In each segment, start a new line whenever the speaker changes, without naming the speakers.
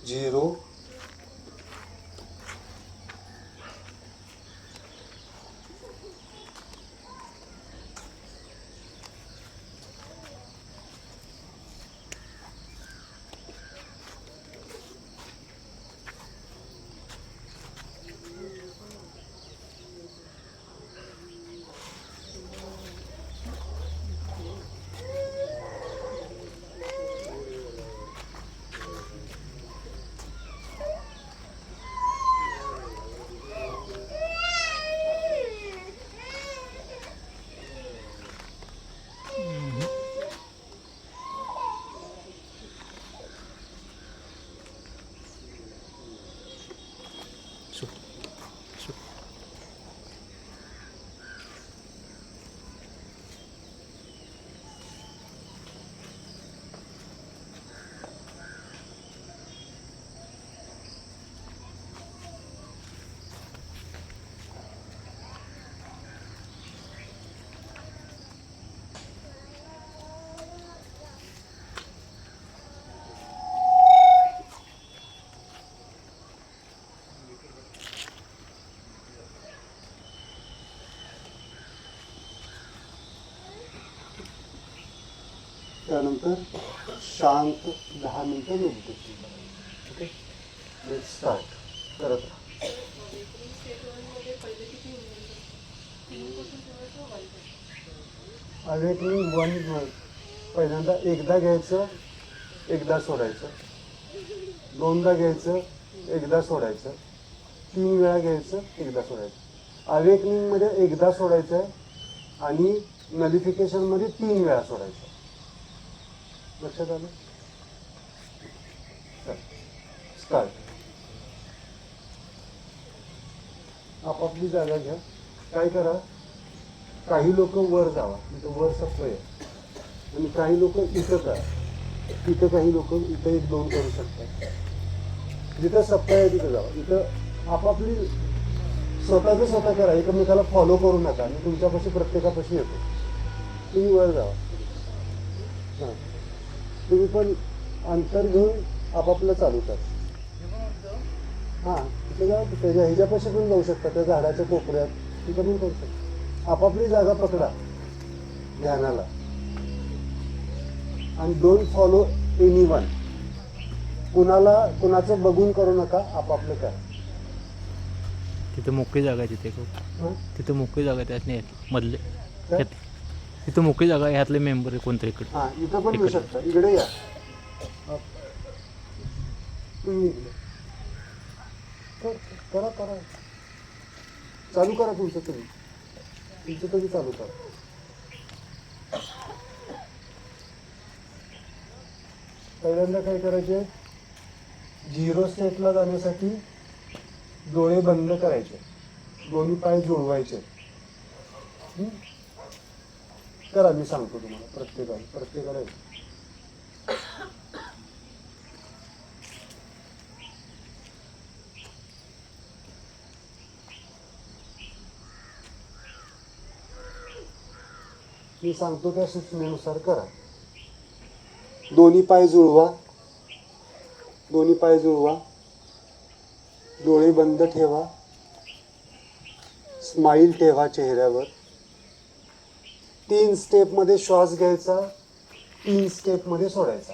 0 त्यानंतर शांत 10 मिनिटं मेडिटेशन करायचं. Okay, let's start. करत राहा. अवेकनिंग 1 पहिल्यांदा एकदा घ्यायचं, एकदा सोडायचं, दोनदा घ्यायचं, एकदा सोडायचं, 3 वेळा घ्यायचं, एकदा सोडायचं. अवेकनिंगमध्ये एकदा सोडायचं आहे आणि नलिफिकेशनमध्ये 3 वेळा सोडायचं. लक्षात आलं? स्टार्ट. आपापली जागा घ्या. काय करा, काही लोक वर जावा, इथं वर सप्लाय आहे, आणि काही लोक इथं करा. इथं काही लोक इथं 1-2 करू शकतात. जिथं सप्लाय आहे तिथं जावा. इथं आपापली स्वतःचं स्वतः करा. एकमेकाला फॉलो करू नका. मी तुमच्यापाशी प्रत्येकापाशी येतो. तुम्ही वर जावा. हां, तुम्ही पण अंतर घेऊन आपापलं चालू करा. हां, तिथे जा. त्याच्या ह्याच्यापाशी पण जाऊ शकता, त्या झाडाच्या कोपऱ्यात तिथं पण करू शकता. आपापली जागा पकडा ध्यानाला, आणि डोंट फॉलो एनीवन. कुणाचं बघून करू नका, आपापलं करा.
तिथे मोकळी जागा आहे, तिथे मोकळी जागा आहे, त्यातले मधले तिथे मोकळी जागा आहे, ह्यातले मेंबर आहे कोणतरी इकडे.
हां, इथं पण येऊ शकता. इकडे या. तुम्ही करा चालू करा. तुमचं तरी चालू करा. पहिल्यांदा काय करायचे, 0 स्टेटला जाण्यासाठी डोळे बंद करायचे, दोन्ही पाय जुळवायचे. करा, मी सांगतो तुम्हाला. प्रत्येकाला मी सांगतो त्या सूचनेनुसार करा. दोन्ही पाय जुळवा, डोळे बंद ठेवा, स्माईल ठेवा चेहऱ्यावर. 3 स्टेपमध्ये श्वास घ्यायचा, 3 स्टेपमध्ये सोडायचा.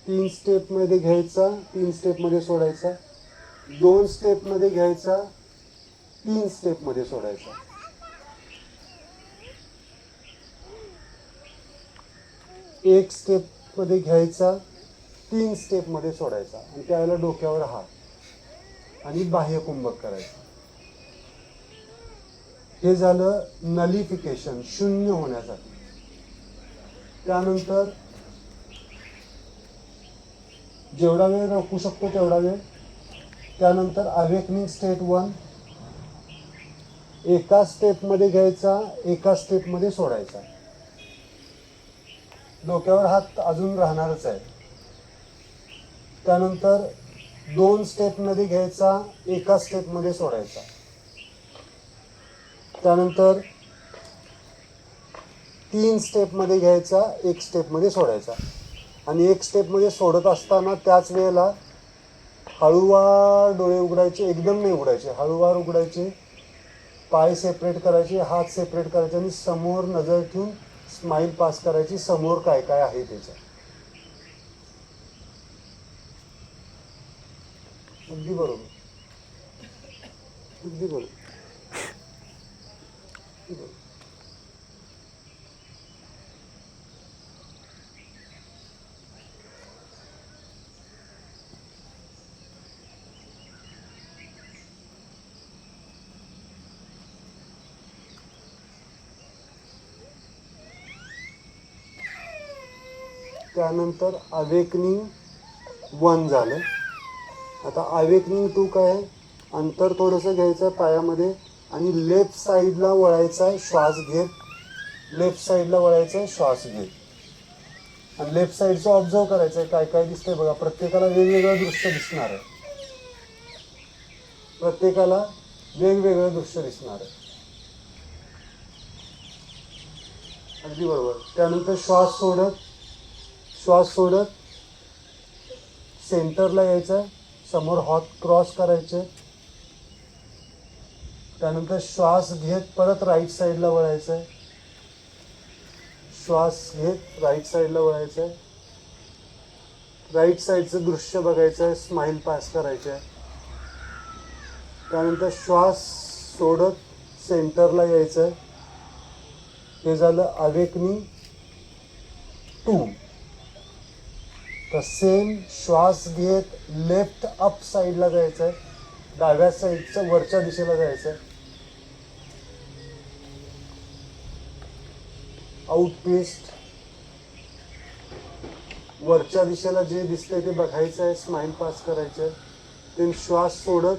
3 स्टेपमध्ये घ्यायचा, 3 स्टेपमध्ये सोडायचा. 2 स्टेपमध्ये घ्यायचा, 3 स्टेपमध्ये सोडायचा. 1 स्टेपमध्ये घ्यायचा, 3 स्टेपमध्ये सोडायचा, आणि त्यावेळेला डोक्यावर हात आणि बाह्य कुंभक करायचं. हे झालं नलिफिकेशन, शून्य होण्यासाठी. त्यानंतर जेवढा वेळ रोखू शकतो तेवढा वेळ. त्यानंतर अवेकनिंग स्टेट 1, एका स्टेपमध्ये घ्यायचा, एका स्टेपमध्ये सोडायचा. डोक्यावर हात अजून राहणारच आहे. त्यानंतर 2 स्टेपमध्ये घ्यायचा, एका स्टेपमध्ये सोडायचा. त्यानंतर 3 स्टेपमध्ये घ्यायचा, 1 स्टेपमध्ये सोडायचा. आणि 1 स्टेपमध्ये सोडत असताना त्याच वेळेला हळूवार डोळे उघडायचे, एकदम नाही उघडायचे, हळूवार उघडायचे, पाय सेपरेट करायचे, हात सेपरेट करायचे आणि समोर नजर ठेवून स्माईल पास करायची, समोर काय काय आहे त्याचं. अगदी बरोबर, अगदी बरोबर, अगदी बरोबर. त्यानंतर अवेकनिंग 1 झालं. आता अवेकनिंग 2 काय आहे, अंतर थोडंसं घ्यायचं पायामध्ये आणि लेफ्ट साईडला वळायचा आहे, श्वास घेत, लेफ्ट साईडला वळायचं आहे, श्वास घेत. आणि लेफ्ट साईडचं ऑब्झर्व करायचं आहे, काय काय दिसतंय बघा. प्रत्येकाला वेगवेगळं दृश्य दिसणार आहे, प्रत्येकाला वेगवेगळं दृश्य दिसणार आहे. अगदी बरोबर. त्यानंतर श्वास सोडत सेंटरला यायचं, समोर हात क्रॉस करायचे. त्यानंतर श्वास घेत परत राईट साईडला वळायचं आहे, श्वास घेत राईट साईडला वळायचं आहे, राईट साईडचं दृश्य बघायचं आहे, स्माईल पास करायचं आहे. त्यानंतर श्वास सोडत सेंटरला यायचं आहे. हे झालं अवेकनिंग 2. तर सेम श्वास घेत लेफ्ट अप साईडला जायचं आहे, डाव्या साईडचं वरच्या दिशेला जायचं आहे. आउट ट्विस्ट, वरच्या दिशेला जे दिसतंय ते बघायचं आहे, स्माईल पास करायचं आहे. ते श्वास सोडत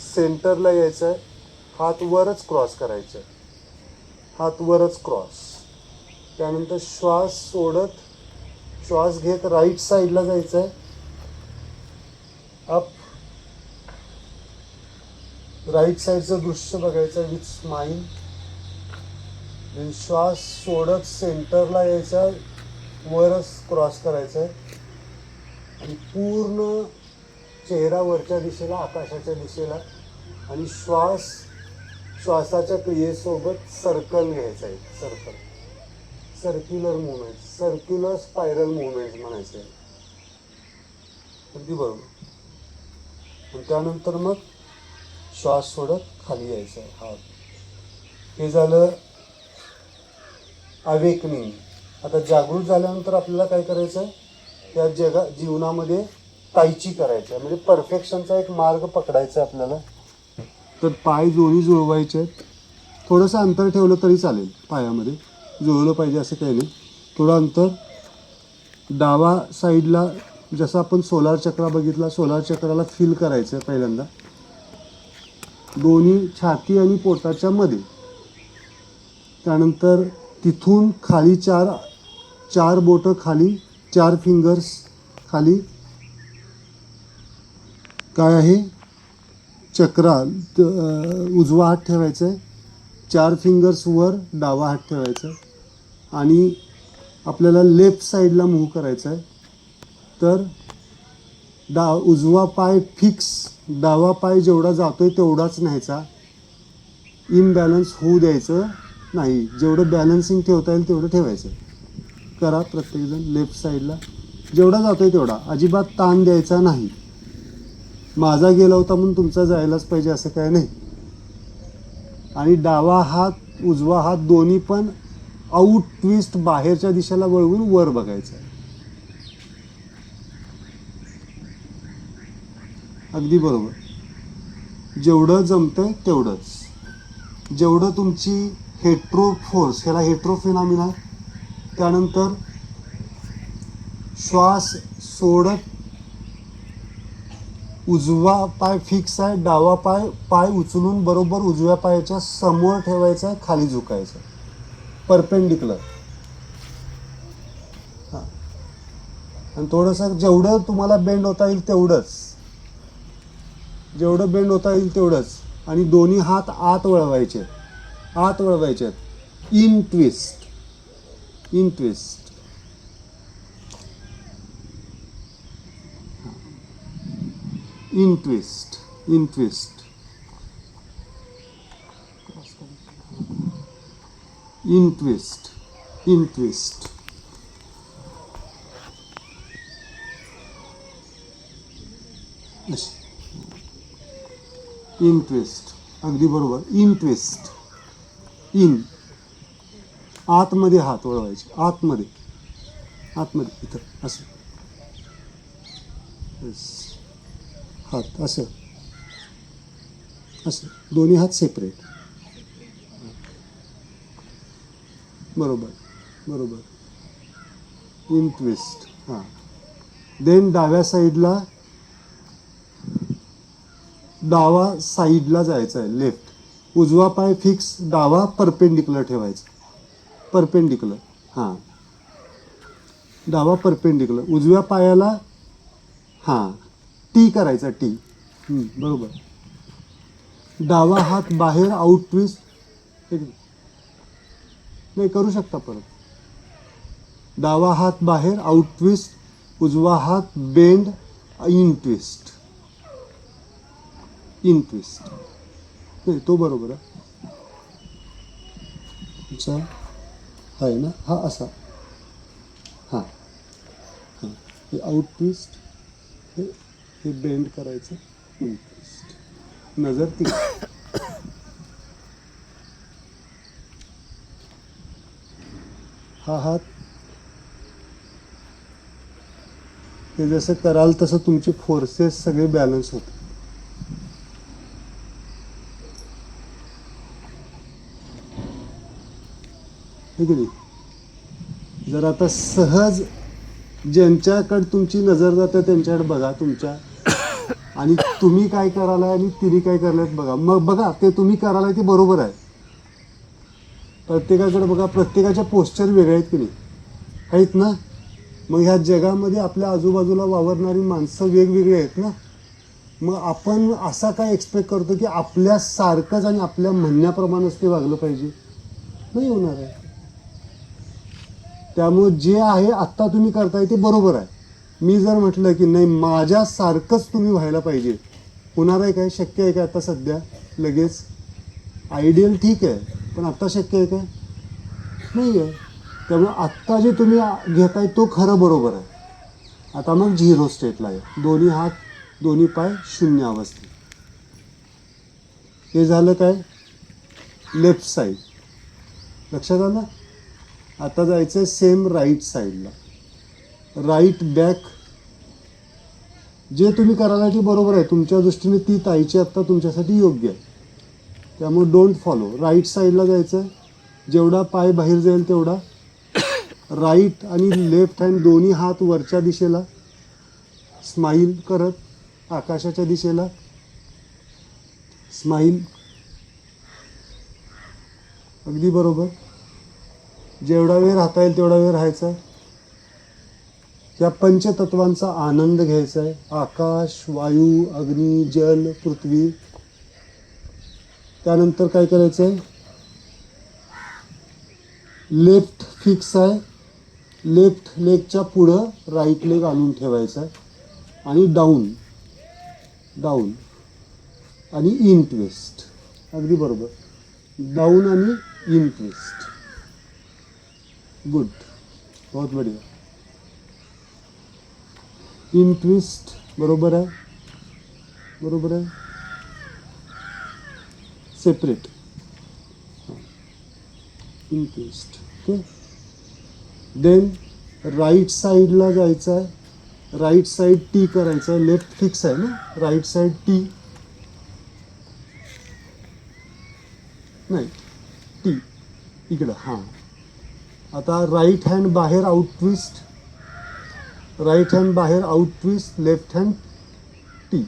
सेंटरला यायचं आहे, हात वरच क्रॉस करायचं आहे, हात वरच क्रॉस. त्यानंतर श्वास सोडत श्वास घेत राईट साईडला जायचं आहे, अप, राईट साईडचं दृश्य बघायचं विथ स्माईल. श्वास सोडत सेंटरला यायचा, वरच क्रॉस करायचं आहे आणि पूर्ण चेहरा वरच्या दिशेला, आकाशाच्या दिशेला. आणि श्वासाच्या क्रियेसोबत सर्कल घ्यायचा आहे, circle, circular movement, circular spiral movement म्हणायचं आहे. अगदी बरोबर. आणि त्यानंतर मग श्वास सोडत खाली यायचं आहे, हात. हे झालं अवेकनिंग. आता जागृत झाल्यानंतर आपल्याला काय करायचं आहे, या जीवनामध्ये ताईची करायचं आहे, म्हणजे परफेक्शनचा एक मार्ग पकडायचा आहे आपल्याला. तर पाय जोडी जुळवायचे आहेत, थोडंसं अंतर ठेवलं तरी चालेल, पायामध्ये जुळवलं पाहिजे असं काही नाही. थोडं अंतर डावा साईडला, जसं आपण सोलार चक्र बघितला, सोलार चक्राला फील करायचं आहे पहिल्यांदा, दोन्ही छाती आणि पोटाच्या मध्ये. त्यानंतर तिथून खाली चार बोटं खाली, 4 फिंगर्स खाली, काय आहे, चक्रा, उजवा हात ठेवायचा आहे, 4 फिंगर्स वर, डावा हात ठेवायचा आहे. आणि आपल्याला लेफ्ट साईडला मूव्ह करायचं आहे. तर उजवा पाय फिक्स, डावा पाय जेवढा जातोय तेवढाच न्यायचा, इनबॅलन्स होऊ द्यायचं नाही. जेवढं बॅलन्सिंग ठेवता येईल तेवढं ठेवायचं. करा प्रत्येकजण. लेफ्ट साईडला जेवढा जातोय तेवढा, अजिबात ताण द्यायचा नाही. माझा गेला होता म्हणून तुमचा जायलाच पाहिजे असं काय नाही. आणि डावा हात, उजवा हात दोन्ही पण आउट ट्विस्ट, बाहेरच्या दिशेला वळवून वर बघायचं आहे. अगदी बरोबर. जेवढं जमतंय तेवढंच, जेवढं तुमची हेट्रो फोर्स, ह्याला हेट्रो फिनॉमिना. त्यानंतर श्वास सोडत उजवा पाय फिक्स आहे, डावा पाय उचलून बरोबर उजव्या पायाच्या समोर ठेवायचा आहे, खाली झुकायचं, परपेंडिक्युलर. हां. आणि थोडंसं जेवढं तुम्हाला बेंड होता येईल तेवढंच, जेवढं बेंड होता येईल तेवढंच. आणि दोन्ही हात आत वळवायचे, आत वळवायचे आहेत. In twist, in twist, in twist, in twist, in twist, in twist. In twist, अगदी बरोबर. इन ट्विस्ट, इन, आतमध्ये हात वळवायचे, आतमध्ये, आतमध्ये इथं असं, हात असं, असं दोन्ही हात सेपरेट. बरोबर, बरोबर. In twist. हां. देन डाव्या साईडला, डावा साईडला जायचं आहे, लेफ्ट. उजवा पाय फिक्स, डावा परपेंडिक्युलर ठेवायचा, परपेंडिक्युलर. हां, डावा परपेंडिक्युलर. उजव्या पायाला हां टी करायचा, टी. बरोबर. डावा हात बाहेर, आउट ट्विस्ट. नाही, करू शकता परत. डावा हात बाहेर, आउट ट्विस्ट. उजवा हात bend, in twist, in twist. नाही, तो बरोबर आहे. अच्छा, आहे ना, हा असा. हां हां, हे आउट ट्विस्ट, हे बेंड करायचं, इन ट्विस्ट. नजर ती. हा हात, हे जसं कराल तसं तुमचे फोर्सेस सगळे बॅलन्स होते. ठीक आहे. जर आता सहज ज्यांच्याकडे तुमची नजर जाते त्यांच्याकडे बघा तुमच्या, आणि तुम्ही काय करायलाय आणि तिने काय करायलाय बघा. मग बघा ते तुम्ही करायलाय ते बरोबर आहे. प्रत्येकाकडे बघा, प्रत्येकाच्या पोस्चर वेगळे आहेत की नाही, आहेत ना. मग ह्या जगामध्ये आपल्या आजूबाजूला वावरणारी माणसं वेगवेगळी आहेत ना. मग आपण असा काय एक्सपेक्ट करतो की आपल्या सारखंच आणि आपल्या म्हणण्याप्रमाणेच ते वागलं पाहिजे? नाही होणार आहे. त्यामुळे जे आहे आत्ता तुम्ही करताय ते बरोबर आहे. मी जर म्हटलं की नाही माझ्यासारखंच तुम्ही व्हायला पाहिजे, होणार आहे काय? शक्य आहे का आता सध्या लगेच? आयडियल ठीक आहे, पण आत्ता शक्य आहे काय? नाही आहे. त्यामुळे आत्ता जे तुम्ही घेताय तो खरं बरोबर आहे. आता मग झिरो स्टेटला आहे. दोन्ही हात, दोन्ही पाय शून्य अवस्थेत. हे झालं काय? Left side. लक्षात आलं? आता जायचं सेम राईट साईडला. Right back. जे तुम्ही करायला ते बरोबर आहे. तुमच्या दृष्टीने ती ताईची आत्ता तुमच्यासाठी योग्य आहे. त्यामुळे डोंट फॉलो. राईट साईडला जायचं. जेवढा पाय बाहेर जाईल तेवढा. राईट आणि लेफ्ट हँड दोन्ही हात वरच्या दिशेला. स्माईल करत आकाशाच्या दिशेला. स्माईल. अगदी बरोबर. जेवढा वेळ राहता येईल तेवढा वेळ राहायचा. या पंचतत्वांचा आनंद घ्यायचा आहे. आकाश, वायू, अग्नी, जल, पृथ्वी. त्यानंतर काय करायचं आहे? लेफ्ट फिक्स आहे. लेफ्ट लेगच्या पुढं राईट लेग आणून ठेवायचा आहे. आणि डाऊन, डाऊन आणि इन ट्विस्ट. अगदी बरोबर. डाऊन आणि इन ट्विस्ट. गुड, बहुत बढिया. इन ट्विस्ट बरोबर आहे, बरोबर आहे. Separate. In twist. Okay. Then right साईडला जायचं आहे. राईट साईड टी करायचं आहे. लेफ्ट फिक्स आहे ना. Right side T. नाही, टी इकडं. हां. आता राईट हँड बाहेर, आउट ट्विस्ट. राईट हँड बाहेर, out twist. Left hand T.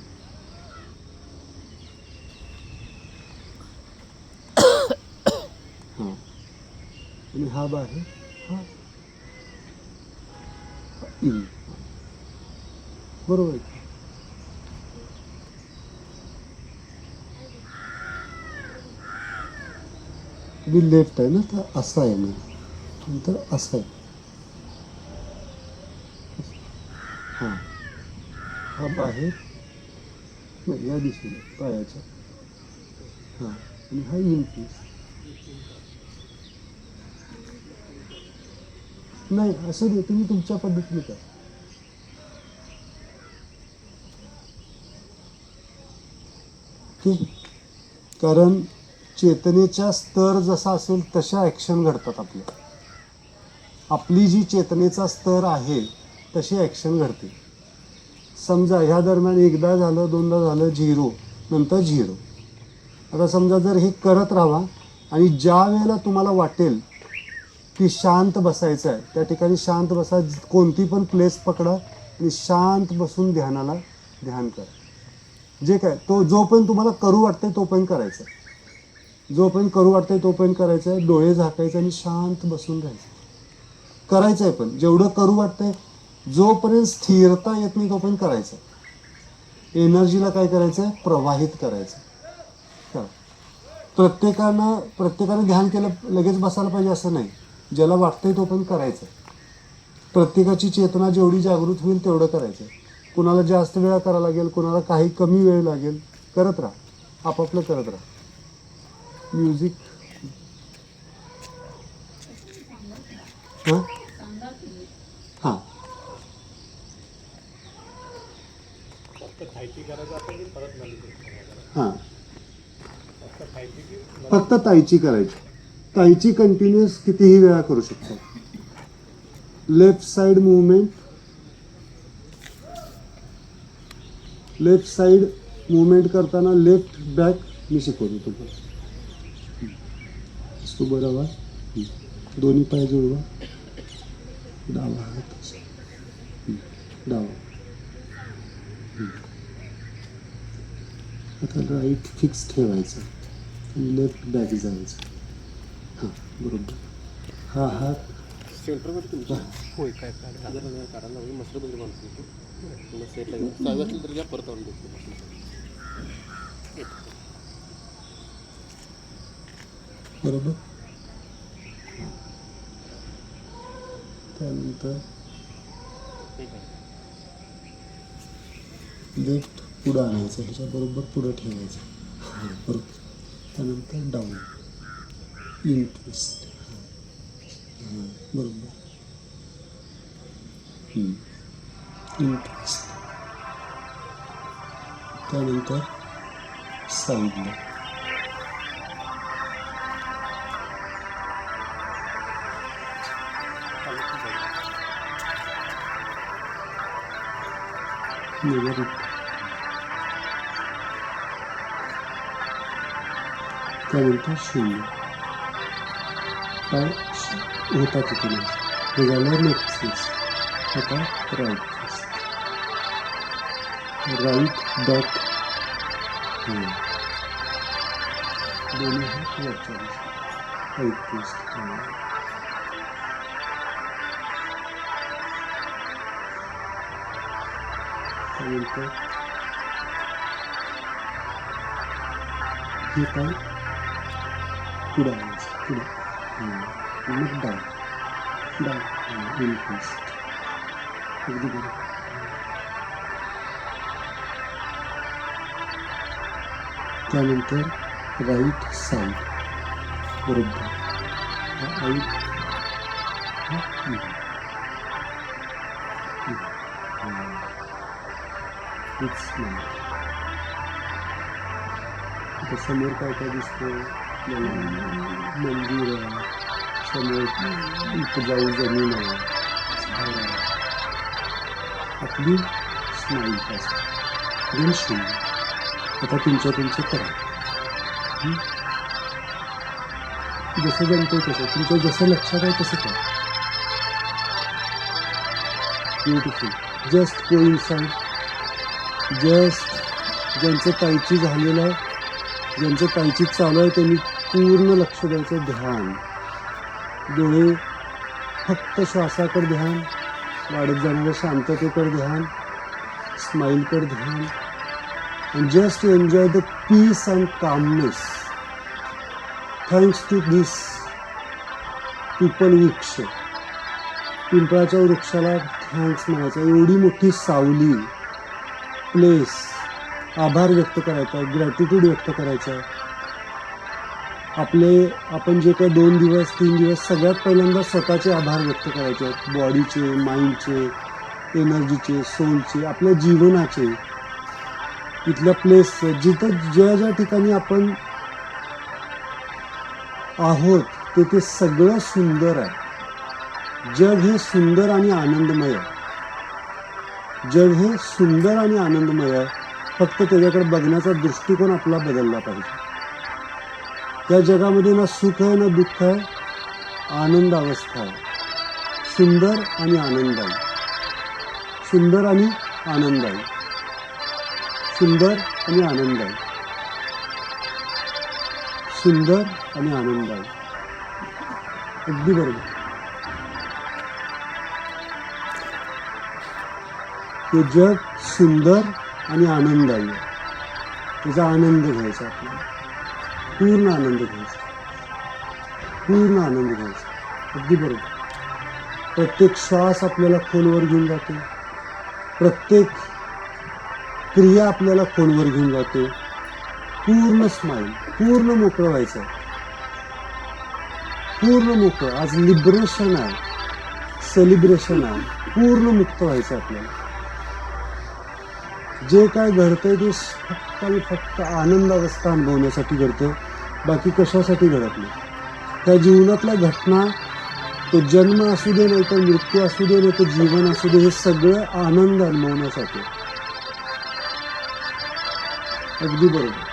हां. आणि हा बाहेर, हा इन. बरोबर आहे. तुम्ही लेफ्ट आहे ना, तर असं आहे मी नंतर असं आहे. हां, हा बाहेर नाही, या दिशेने पायाच्या. हां, आणि हा इनपीस. नाही असं दे, तुम्ही तुमच्या पद्धतीने करा. ठीक. कारण चेतनेचा स्तर जसा असेल तशा ॲक्शन घडतात आपल्या. आपली जी चेतनेचा स्तर आहे तशी ॲक्शन घडते. समजा ह्या दरम्यान एकदा झालं, दोनदा झालं, 0, नंतर 0. आता समजा जर हे करत राहा आणि ज्या वेळेला तुम्हाला वाटेल की शांत बसायचं आहे त्या ठिकाणी शांत बसा, कोणती पण प्लेस पकडा आणि शांत बसून ध्यान करा. जे काय तो जोपर्यंत तुम्हाला करू वाटतंय तोपर्यंत करायचं आहे. जोपर्यंत करू वाटतंय तोपर्यंत करायचं आहे. डोळे झाकायचे आणि शांत बसून राहायचं करायचं आहे. पण जेवढं करू वाटतंय, जोपर्यंत स्थिरता येत नाही तोपर्यंत करायचं. एनर्जीला काय करायचं आहे, प्रवाहित करायचं. करा. प्रत्येकानं ध्यान केलं लगेच बसायला पाहिजे असं नाही. ज्याला वाटतंय तोपर्यंत करायचं. प्रत्येकाची चेतना जेवढी जागृत होईल तेवढं करायचं. कुणाला जास्त वेळा करावं लागेल, कुणाला काही कमी वेळ लागेल, करत राहा, आपापलं करत राहा. म्युझिक हां हां हां फक्त ताईची करायची. ताईची कंटिन्युअस कितीही वेळा करू शकतो. लेफ्ट साइड मुवमेंट करताना लेफ्ट बॅक मी शिकवतो तुम्हाला. उभं राहा, दोन्ही पाय जुळवा, डावा हात डावा. आता राईट फिक्स ठेवायचं आणि लेफ्ट बॅक जायचं. हां बरोबर. हा हात
सेंटरमध्ये तुमच्या होय काय काढायला हवी मस्त बदल माणूस सेट लागेल चालू असेल तर या परत आणून देतो.
बरोबर. त्यानंतर लेफ्ट पुढं आणायचं, ह्याच्याबरोबर पुढं ठेवायचं. हां बरोबर. त्यानंतर डाऊन इन ट्विस्ट. हां बरोबर. In twist. त्यानंतर साईडला. त्यानंतर 0. काय होता तिथे हे झालं लेफ्ट फेस. आता राईट फेस. Right back. दोन्ही हात वरच्या दिशेने. Right face. त्यानंतर हे काय पुढं आणायचं, पुढं मग डाऊन इनक्रीज. अगदी बरोबर. त्यानंतर राईट साईड बरोबर. आता समोर काय काय दिसतं, मंदिर आहे समोर, इथं जाऊ जमीन आहे, झाड आहे. आपली स्माईल पासून दोन शून्य. आता तुमचं करा. जसं जमतंय तसं, तुमच्या जसं लक्षात आहे तसं करा. Beautiful. Just go inside. Just ज्यांचं ताईची झालेलं आहे, ज्यांचं ताईची चालू आहे त्यांनी पूर्ण लक्ष द्यायचं. ध्यान, डोळे फक्त श्वासाकडे ध्यान, वाढत जाणाऱ्या शांततेकडे ध्यान, स्माईलकडे ध्यान. And just to enjoy the peace and calmness. Thanks to this people वृक्ष, पिंपळाच्या वृक्षाला थँक्स म्हणायचं. एवढी मोठी सावली, प्लेस, आभार व्यक्त करायचा, ग्रॅटिट्यूड व्यक्त करायचा. आपण जे काही 2 दिवस 3 दिवस सगळ्यात पहिल्यांदा स्वतःचे आभार व्यक्त करायचे आहेत. बॉडीचे, माइंडचे, एनर्जीचे, सोलचे, आपल्या जीवनाचे, इथल्या प्लेसचे, जिथं ज्या ठिकाणी आपण आहोत ते सगळं सुंदर आहे. जग हे सुंदर आणि आनंदमय आहे. जग हे सुंदर आणि आनंदमय आहे. फक्त त्याच्याकडे बघण्याचा दृष्टिकोन आपला बदलला पाहिजे. त्या जगामध्ये ना सुख आहे ना दुःख आहे, आनंद अवस्था आहे. सुंदर आणि आनंदायी, सुंदर आणि आनंदायी, सुंदर आणि आनंदायी, सुंदर आणि आनंदायी. अगदी बरोबर. हे जग सुंदर आणि आनंदायी आहे. त्याचा आनंद घ्यायचा आपल्याला, पूर्ण आनंद घ्यायचा, पूर्ण आनंद घ्यायचा. अगदी बरोबर. प्रत्येक श्वास आपल्याला खोलवर घेऊन जाते, प्रत्येक क्रिया आपल्याला खोलवर घेऊन जाते. पूर्ण स्माईल, पूर्ण मोकळं व्हायचं, पूर्ण मोकळं. आज लिबरेशन आहे, सेलिब्रेशन आहे. पूर्ण मुक्त व्हायचं आपल्याला. जे काय घडतंय ते फक्त आणि फक्त आनंद अवस्था अनुभवण्यासाठी घडतं, बाकी कशासाठी घडत नाही. त्या जीवनातल्या घटना, तो जन्म असू दे नाही तर मृत्यू असू दे नाही तर जीवन असू दे, हे सगळं आनंद अनुभवण्यासाठी. अगदी बरोबर.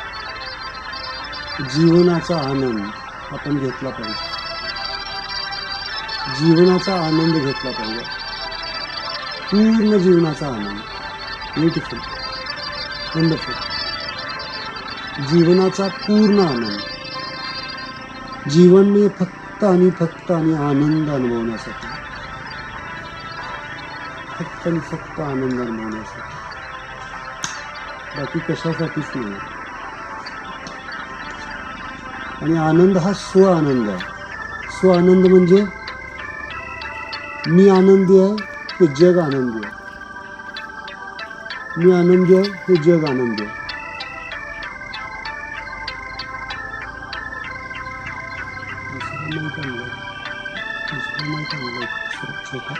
जीवनाचा आनंद आपण घेतला पाहिजे, जीवनाचा आनंद घेतला पाहिजे, पूर्ण जीवनाचा आनंद. Beautiful, wonderful. जीवनाचा पूर्ण आनंद. जीवन में फक्त आणि आनंद अनुभवण्यासाठी, फक्त आणि फक्त आनंद अनुभवण्यासाठी, बाकी कशासाठीच नाही. आणि आनंद हा स्व आनंद आहे. स्व आनंद म्हणजे मी आनंदी आहे ते जग आनंदी आहे, मी आनंदी आहे ते जग आनंदी आहे. छोटा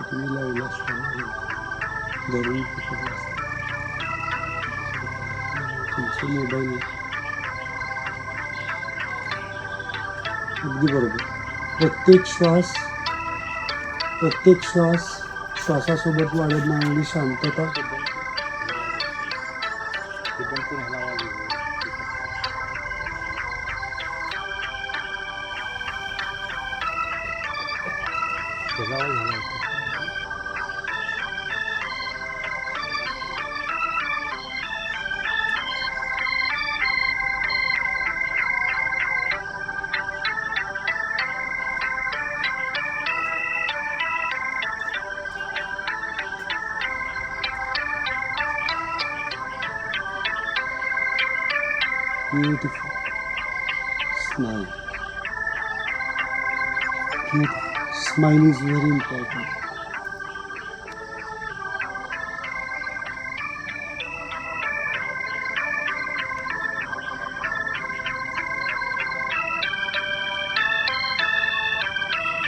तुम्ही लावला धरून तुमचे मोबाईल. अगदी बरोबर. प्रत्येक श्वास श्वासासोबत वाढत जाणारी शांतता. Beautiful smile. Beautiful. Smile is very important.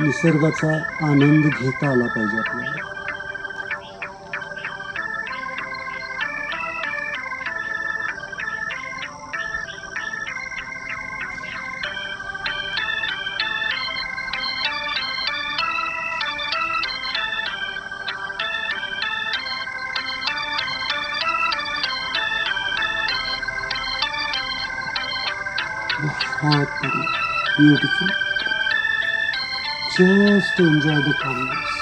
निसर्गाचा आनंद घेता आला पाहिजे आपल्याला. Beautiful. Just enjoy the calmness.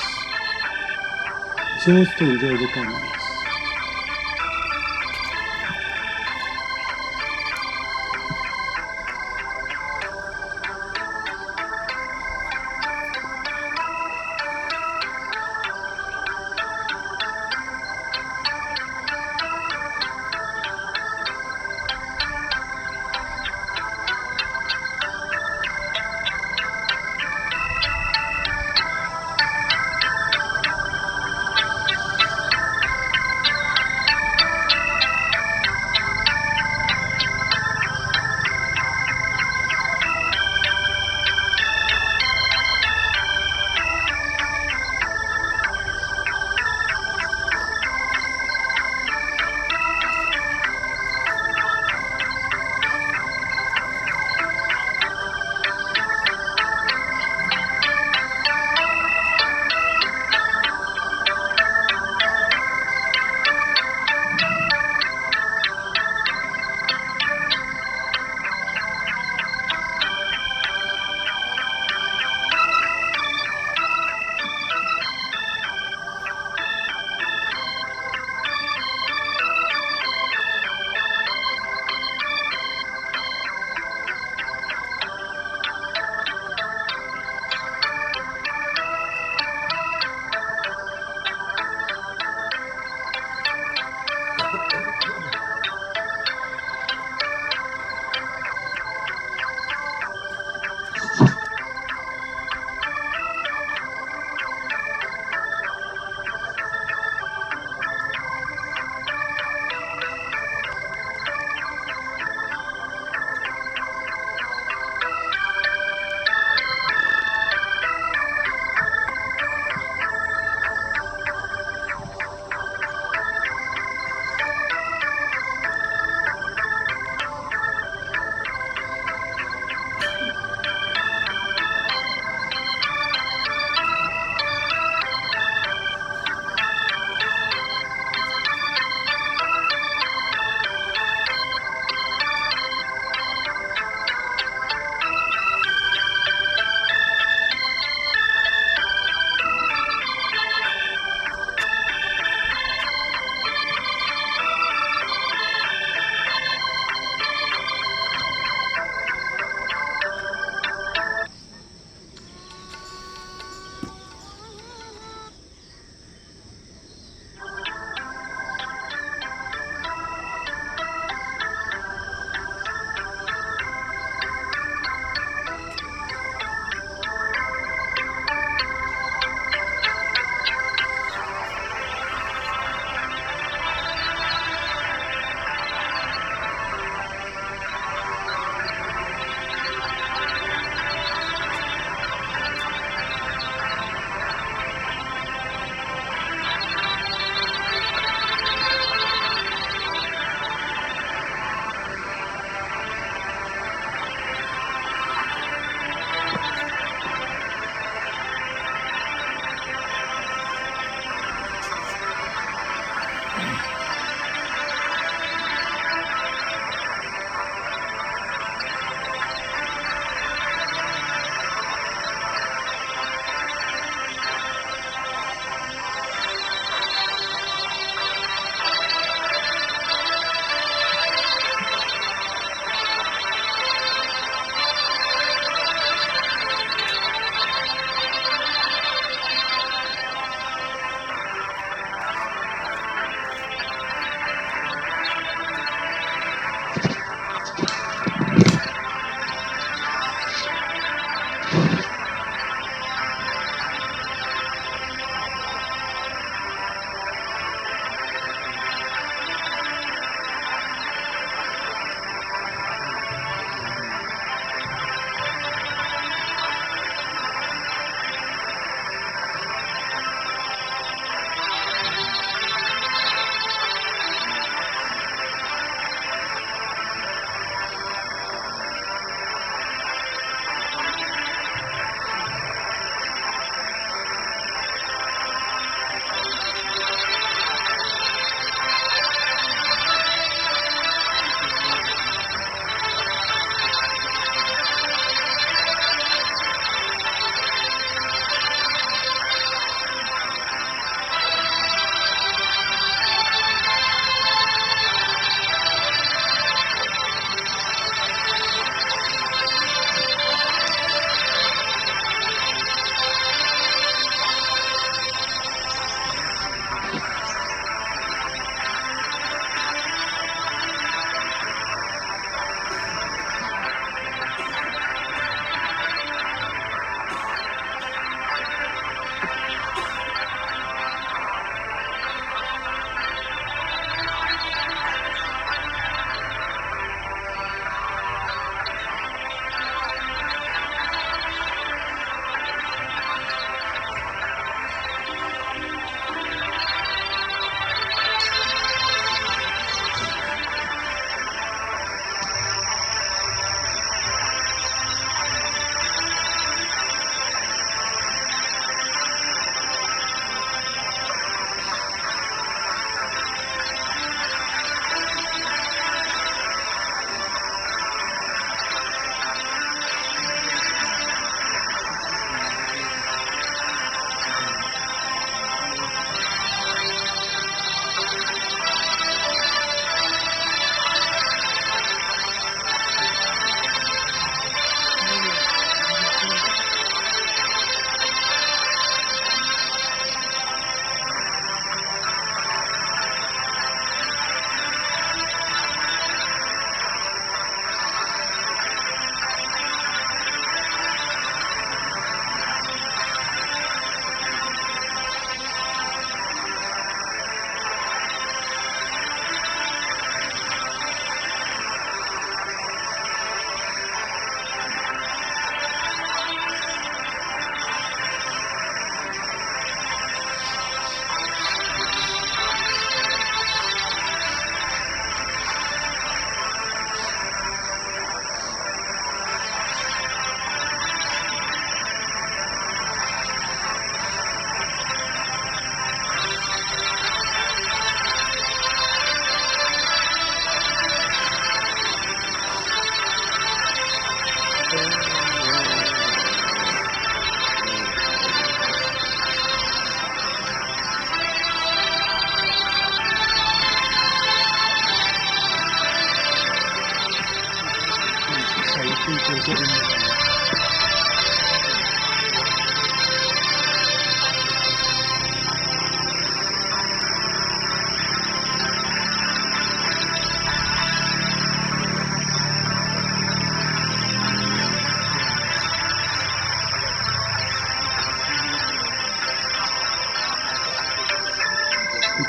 Just enjoy the calmness.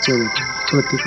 Pratik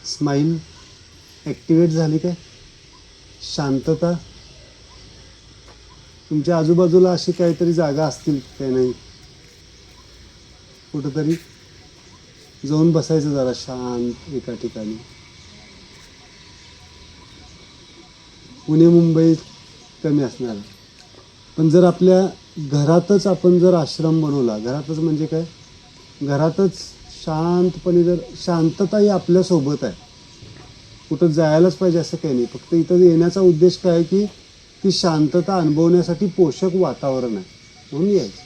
smile activate झाली काय? शांतता. तुमच्या आजूबाजूला अशी काहीतरी जागा असतील काय नाही? कुठंतरी जाऊन बसायचं जरा शांत एका ठिकाणी. पुणे मुंबई कमी असणार, पण जर आपल्या घरातच आपण जर आश्रम बनवला, घरातच म्हणजे काय, घरातच शांतपणे, जर शांतता ही आपल्यासोबत आहे, कुठं जायलाच पाहिजे असं काही नाही. फक्त इथं येण्याचा उद्देश काय आहे की ती शांतता अनुभवण्यासाठी पोषक वातावरण आहे म्हणून यायचं.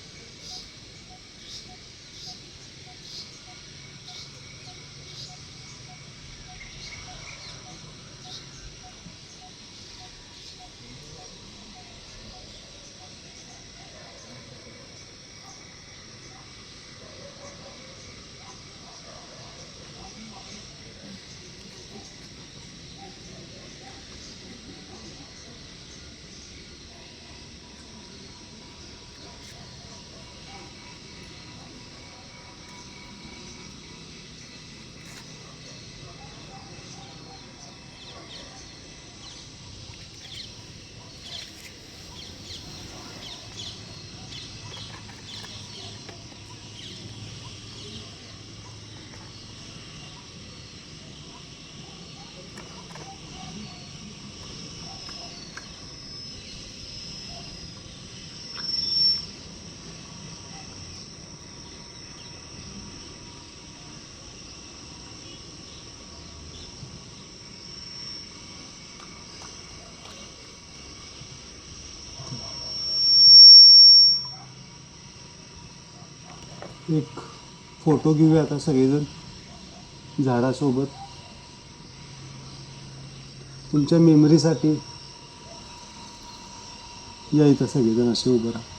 एक फोटो घेऊया आता सगळेजण झाडासोबत, तुमच्या मेमरीसाठी. या इथं सगळेजण असे उभं राहा.